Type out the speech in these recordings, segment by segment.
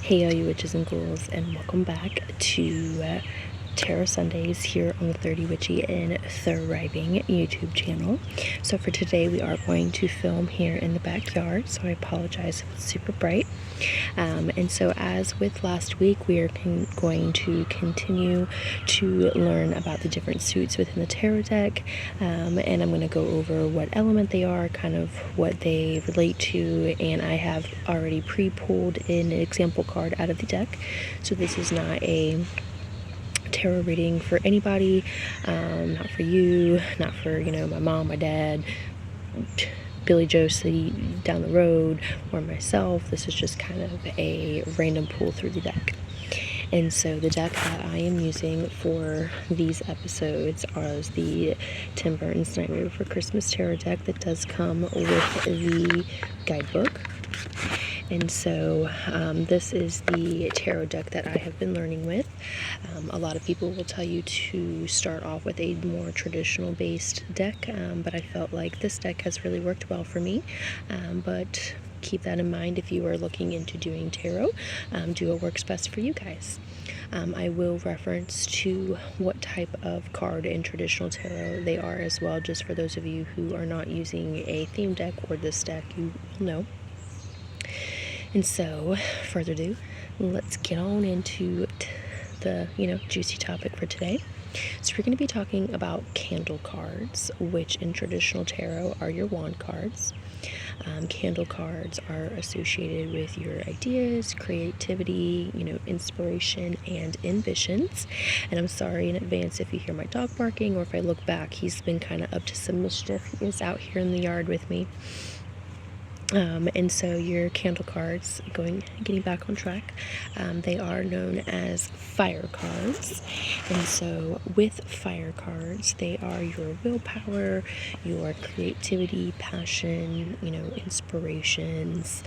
Hey all you witches and ghouls, and welcome back to Tarot Sundays here on the 30 Witchy and Thriving YouTube channel. So for today we are going to film here in the backyard, so I apologize if it's super bright. And so as with last week, we are going to continue to learn about the different suits within the tarot deck, and I'm going to go over what element they are, kind of what they relate to, and I have already pre-pulled in an example card out of the deck, so this is not a tarot reading for anybody, not for you, not for, my mom, my dad, Billy Josie down the road, or myself. This is just kind of a random pull through the deck. And so the deck that I am using for these episodes is the Tim Burton's Nightmare Before Christmas tarot deck that does come with the guidebook. And so this is the tarot deck that I have been learning with. A lot of people will tell you to start off with a more traditional based deck, but I felt like this deck has really worked well for me. But keep that in mind if you are looking into doing tarot. Do what works best for you guys. I will reference to what type of card in traditional tarot they are as well, just for those of you who are not using a theme deck or this deck, you will know. And so, further ado, let's get on into the, juicy topic for today. So we're going to be talking about candle cards, which in traditional tarot are your wand cards. Candle cards are associated with your ideas, creativity, inspiration, and ambitions. And I'm sorry in advance if you hear my dog barking, or if I look back, he's been kind of up to some mischief. He is out here in the yard with me. And so your candle cards, getting back on track, they are known as fire cards. And so with fire cards, they are your willpower, your creativity, passion, inspirations,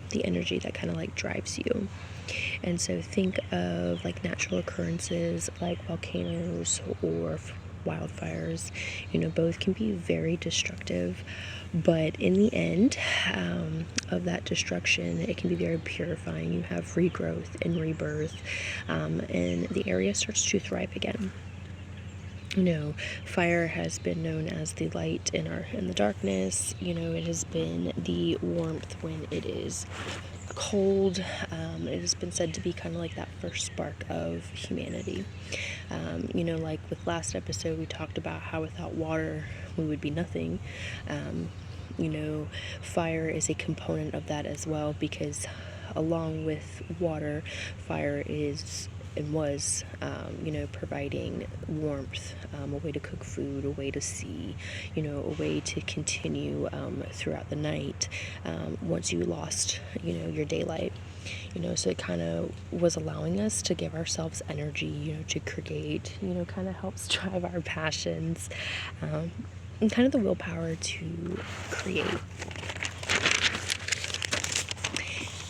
the energy that kind of like drives you. And so think of like natural occurrences like volcanoes or wildfires. Both can be very destructive, but in the end of that destruction, it can be very purifying. You have regrowth and rebirth, and the area starts to thrive again. Fire has been known as the light in the darkness. It has been the warmth when it is cold. It has been said to be kind of like that first spark of humanity. Like with last episode, we talked about how without water we would be nothing. Fire is a component of that as well, because along with water, fire is and was, providing warmth, a way to cook food, a way to see, a way to continue throughout the night once you lost, your daylight. So it kind of was allowing us to give ourselves energy, to create, kind of helps drive our passions, and kind of the willpower to create.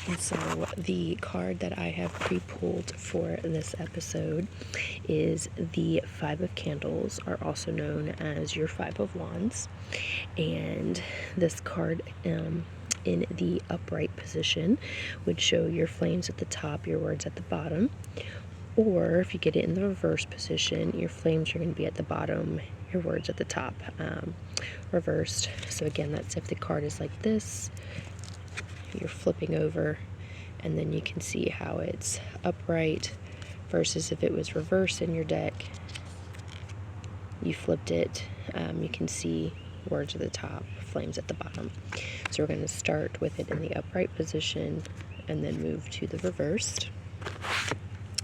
And so the card that I have pre-pulled for this episode is the Five of Candles, are also known as your Five of Wands. And this card in the upright position would show your flames at the top, your words at the bottom. Or if you get it in the reverse position, your flames are going to be at the bottom, your words at the top, reversed. So again, that's if the card is like this, you're flipping over, and then you can see how it's upright versus if it was reversed in your deck, you flipped it, you can see words at the top, flames at the bottom. So we're going to start with it in the upright position and then move to the reversed.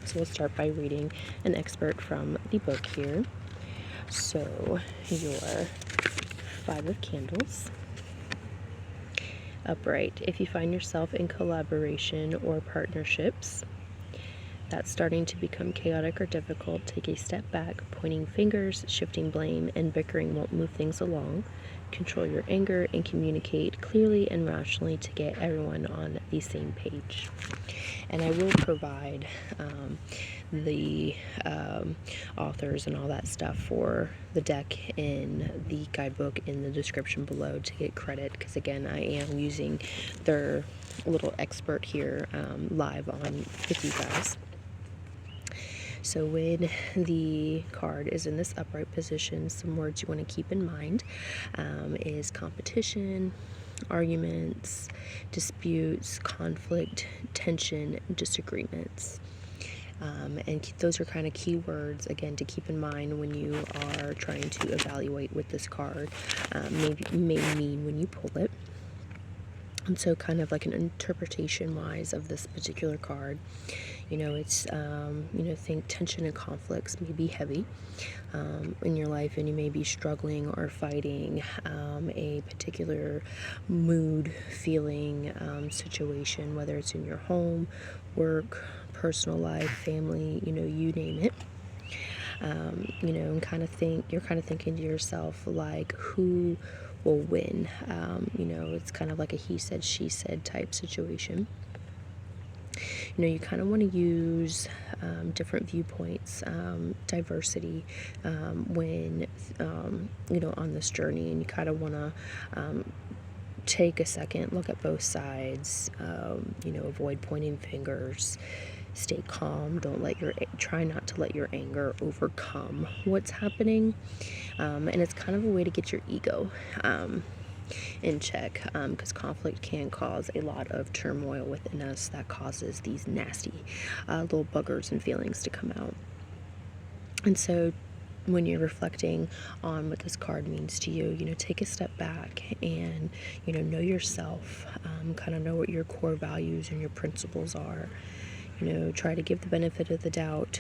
So we'll start by reading an excerpt from the book here. So your Five of Candles. Upright. If you find yourself in collaboration or partnerships that's starting to become chaotic or difficult, take a step back. Pointing fingers, shifting blame, and bickering won't move things along. control your anger, and communicate clearly and rationally to get everyone on the same page. And I will provide the authors and all that stuff for the deck in the guidebook in the description below to get credit, because again, I am using their little expert here live on with you guys. So when the card is in this upright position, some words you want to keep in mind is competition, arguments, disputes, conflict, tension, disagreements. And those are kind of key words, again, to keep in mind when you are trying to evaluate with this card, may mean when you pull it. And so kind of like an interpretation-wise of this particular card, it's, think tension and conflicts may be heavy in your life, and you may be struggling or fighting a particular mood, feeling, situation, whether it's in your home, work, personal life, family, you name it. And you're kind of thinking to yourself, like, who will win? It's kind of like a he said, she said type situation. You kind of want to use different viewpoints, diversity when, on this journey, and you kind of want to take a second, look at both sides, avoid pointing fingers, stay calm, try not to let your anger overcome what's happening, and it's kind of a way to get your ego in check, because conflict can cause a lot of turmoil within us that causes these nasty little buggers and feelings to come out. And so when you're reflecting on what this card means to you, take a step back and, know yourself, kind of know what your core values and your principles are. Try to give the benefit of the doubt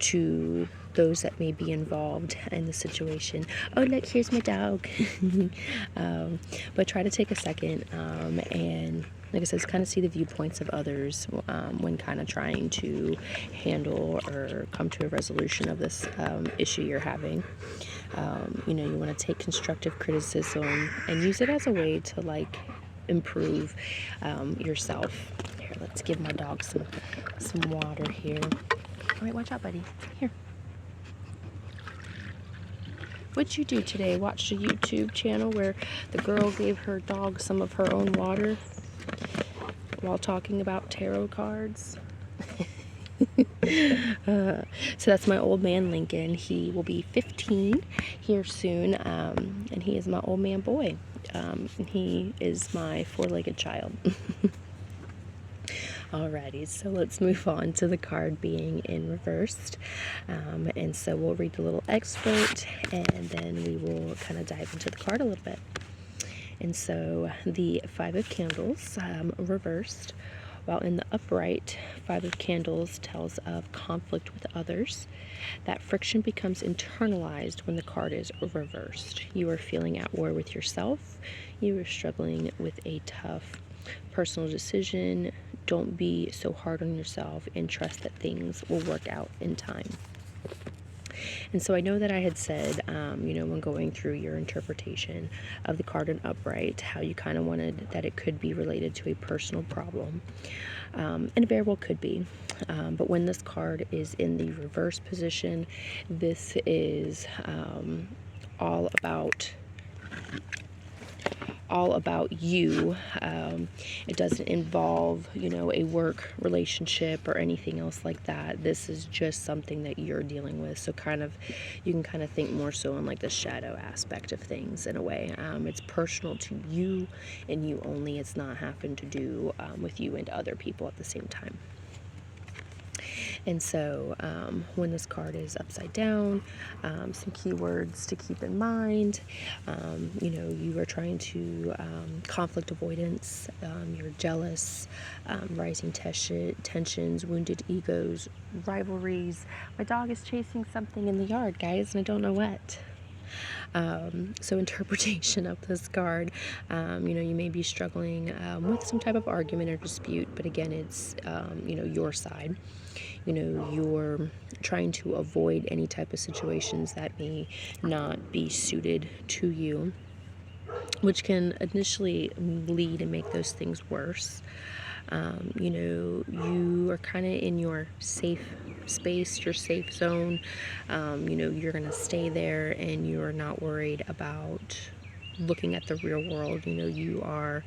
to those that may be involved in the situation. Oh, look, here's my dog. But try to take a second and, like I said, kind of see the viewpoints of others when kind of trying to handle or come to a resolution of this issue you're having. You want to take constructive criticism and use it as a way to, improve yourself. Here, let's give my dog some water here. All right, watch out, buddy. Here. What'd you do today? Watched a YouTube channel where the girl gave her dog some of her own water while talking about tarot cards. So that's my old man Lincoln. He will be 15 here soon, and he is my old man boy. He is my four-legged child. Alrighty, so let's move on to the card being in reversed. And so we'll read the little excerpt, and then we will kind of dive into the card a little bit. And so the Five of Candles reversed, while in the upright, Five of Candles tells of conflict with others. That friction becomes internalized when the card is reversed. You are feeling at war with yourself. You are struggling with a tough personal decision. Don't be so hard on yourself and trust that things will work out in time. And so I know that I had said, when going through your interpretation of the card in upright, how you kind of wanted that it could be related to a personal problem. And it very well could be. But when this card is in the reverse position, this is all about you. It doesn't involve, a work relationship or anything else like that. This is just something that you're dealing with. So you can kind of think more so on the shadow aspect of things in a way. It's personal to you and you only. It's not having to do with you and other people at the same time. And so when this card is upside down, some keywords to keep in mind, you are trying to conflict avoidance, you're jealous, rising tensions, wounded egos, rivalries. My dog is chasing something in the yard, guys, and I don't know what. So interpretation of this card, you may be struggling with some type of argument or dispute, but again, it's, your side. You're trying to avoid any type of situations that may not be suited to you. which can initially lead and make those things worse. You are kind of in your safe space, your safe zone. You're going to stay there and you're not worried about looking at the real world. You are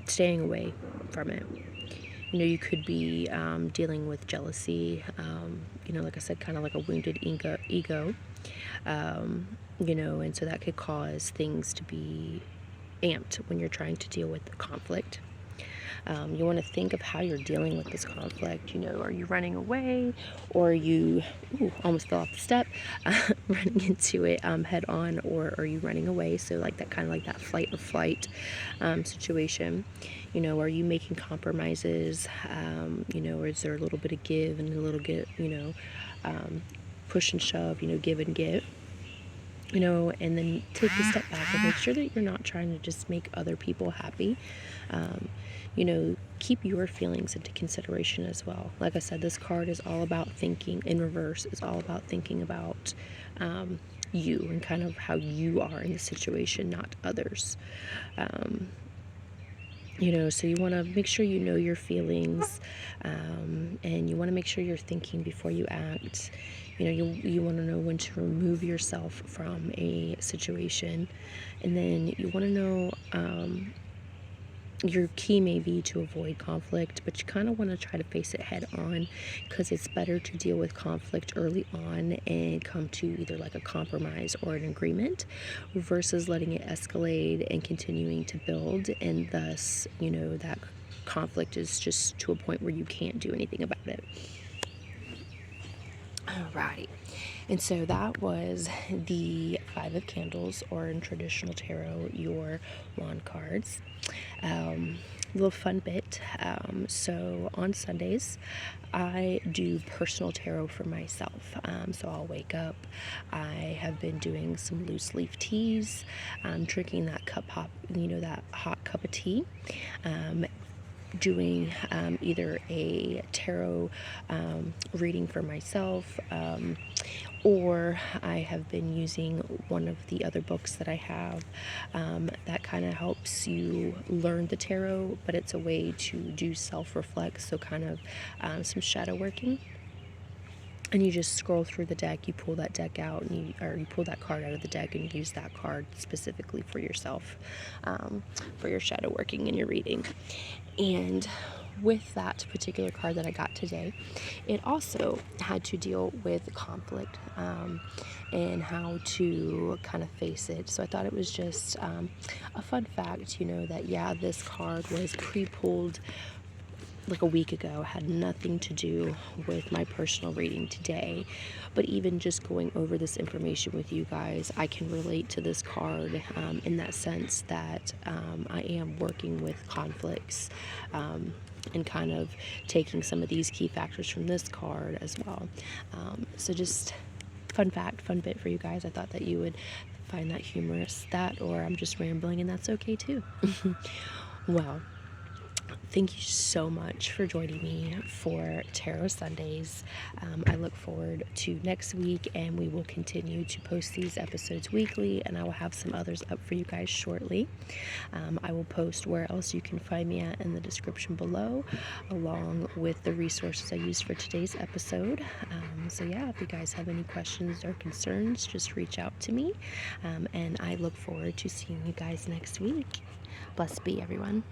staying away from it. You could be dealing with jealousy, like I said, kind of like a wounded ego. And so that could cause things to be amped when you're trying to deal with the conflict. You want to think of how you're dealing with this conflict. Are you running away, or are you almost fell off the step, running into it head on, or are you running away? So like that, kind of like that flight or flight situation. Are you making compromises? Or is there a little bit of give and a little get, push and shove, give and get? And then take a step back and make sure that you're not trying to just make other people happy. Keep your feelings into consideration as well. Like I said, this card is all about thinking in reverse. It's all about thinking about you and kind of how you are in the situation, not others. So you want to make sure you know your feelings, and you want to make sure you're thinking before you act. You want to know when to remove yourself from a situation, and then you want to know your key may be to avoid conflict, but you kind of want to try to face it head on, because it's better to deal with conflict early on and come to either like a compromise or an agreement, versus letting it escalate and continuing to build, and thus that conflict is just to a point where you can't do anything about it. Alrighty, and so that was the Five of Candles, or in traditional tarot, your wand cards. Little fun bit. So on Sundays, I do personal tarot for myself. So I'll wake up. I have been doing some loose leaf teas, drinking that that hot cup of tea. Doing either a tarot reading for myself, or I have been using one of the other books that I have that kind of helps you learn the tarot, but it's a way to do self-reflect, so kind of some shadow working. And you just scroll through the deck, you pull that deck out, and you pull that card out of the deck and use that card specifically for yourself, for your shadow working and your reading. And with that particular card that I got today, it also had to deal with conflict, and how to kind of face it. So I thought it was just a fun fact, that this card was pre-pulled like a week ago, had nothing to do with my personal reading today. But even just going over this information with you guys, I can relate to this card in that sense that I am working with conflicts, and kind of taking some of these key factors from this card as well. So just fun fact, fun bit for you guys. I thought that you would find that humorous, or I'm just rambling, and that's okay too. Well, thank you so much for joining me for Tarot Sundays. I look forward to next week, and we will continue to post these episodes weekly, and I will have some others up for you guys shortly. I will post where else you can find me at in the description below, along with the resources I used for today's episode. So yeah, if you guys have any questions or concerns, just reach out to me, and I look forward to seeing you guys next week. Blessed be, everyone.